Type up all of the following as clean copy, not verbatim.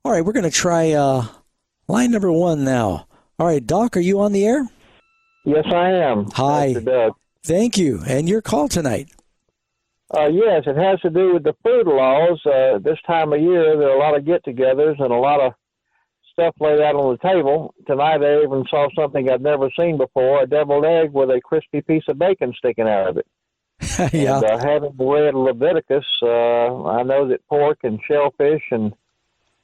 All right, we're going to try line number 1 now. All right, Doc, are you on the air? Yes, I am. Hi. Dr. Doug. Thank you. And your call tonight. Yes, it has to do with the food laws. This time of year, there are a lot of get-togethers and a lot of stuff laid out on the table. Tonight, I even saw something I'd never seen before, a deviled egg with a crispy piece of bacon sticking out of it. Yeah. And having read Leviticus, I know that pork and shellfish and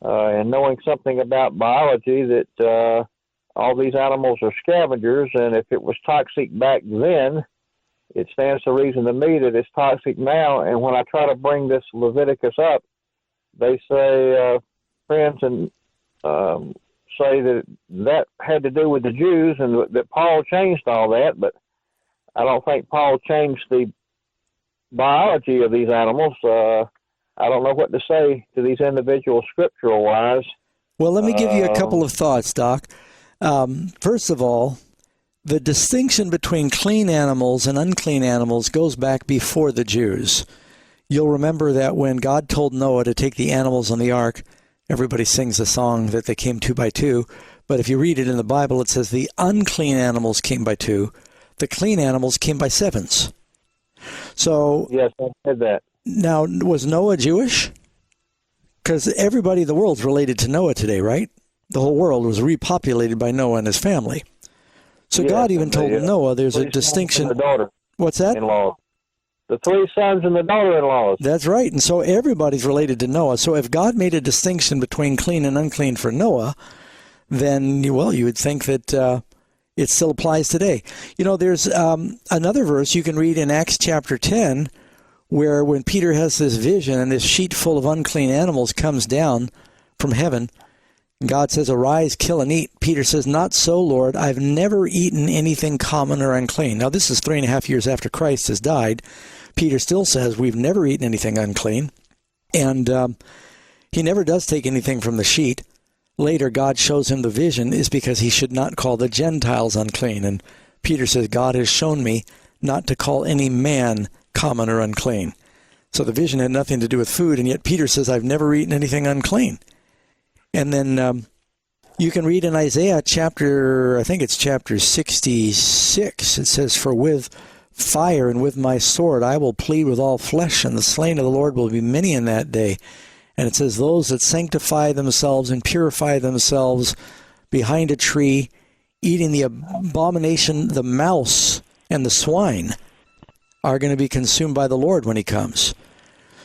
knowing something about biology that all these animals are scavengers, and if it was toxic back then, it stands to reason to me that it's toxic now. And when I try to bring this Leviticus up, they say, friends and say that had to do with the Jews and that Paul changed all that, but I don't think Paul changed the biology of these animals. I don't know what to say to these individuals scriptural-wise. Well, let me give you a couple of thoughts, Doc. First of all, the distinction between clean animals and unclean animals goes back before the Jews. You'll remember that when God told Noah to take the animals on the ark, everybody sings the song that they came 2 by 2. But if you read it in the Bible, it says the unclean animals came by 2. The clean animals came by 7s. So, yes, I said that. Now, was Noah Jewish? Because everybody in the world's related to Noah today, right? The whole world was repopulated by Noah and his family. So yes, God even told Noah there's a distinction. The daughter. What's that? In-law. The 3 sons and the daughter-in-laws. That's right. And so everybody's related to Noah. So if God made a distinction between clean and unclean for Noah, then, well, you would think that it still applies today. You know, there's another verse you can read in Acts chapter 10 where when Peter has this vision and this sheet full of unclean animals comes down from heaven, God says, arise, kill, and eat. Peter says, not so, Lord. I've never eaten anything common or unclean. Now, this is 3.5 years after Christ has died. Peter still says, we've never eaten anything unclean. And he never does take anything from the sheet. Later, God shows him the vision is because he should not call the Gentiles unclean. And Peter says, God has shown me not to call any man common or unclean. So the vision had nothing to do with food, and yet Peter says, I've never eaten anything unclean. And then you can read in Isaiah chapter 66, it says, for with fire and with my sword I will plead with all flesh, and the slain of the Lord will be many in that day. And it says, those that sanctify themselves and purify themselves behind a tree, eating the abomination, the mouse and the swine, are going to be consumed by the Lord when he comes.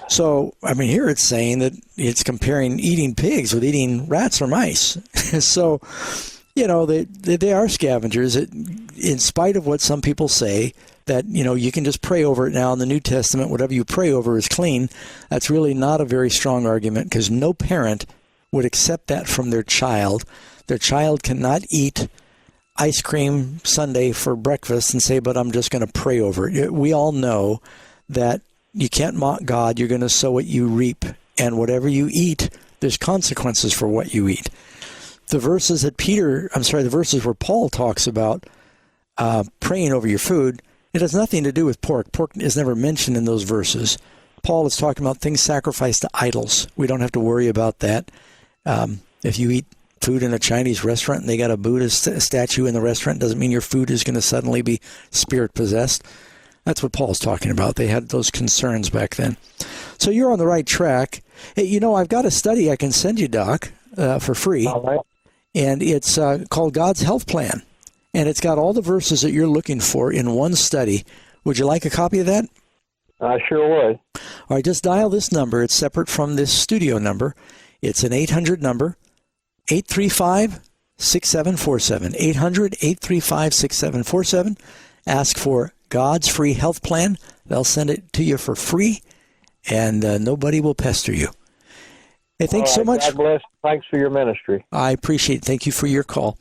So, I mean, here it's saying that it's comparing eating pigs with eating rats or mice. So, you know, they are scavengers. In spite of what some people say, that, you know, you can just pray over it now in the New Testament, whatever you pray over is clean. That's really not a very strong argument, because no parent would accept that from their child. Their child cannot eat ice cream sundae for breakfast and say, but I'm just going to pray over it. We all know that you can't mock God. You're going to sow what you reap. And whatever you eat, there's consequences for what you eat. The verses where Paul talks about praying over your food, it has nothing to do with pork. Pork is never mentioned in those verses. Paul is talking about things sacrificed to idols. We don't have to worry about that. If you eat food in a Chinese restaurant and they got a Buddhist statue in the restaurant, doesn't mean your food is going to suddenly be spirit-possessed. That's what Paul's talking about. They had those concerns back then. So you're on the right track. Hey, you know, I've got a study I can send you, Doc, for free. All right. And it's called God's Health Plan. And it's got all the verses that you're looking for in one study. Would you like a copy of that? I sure would. All right, just dial this number. It's separate from this studio number. It's an 800 number, 835-6747. 800-835-6747. Ask for God's free health plan. They'll send it to you for free, and nobody will pester you. Hey, thanks so much. God bless. Thanks for your ministry. I appreciate it. Thank you for your call.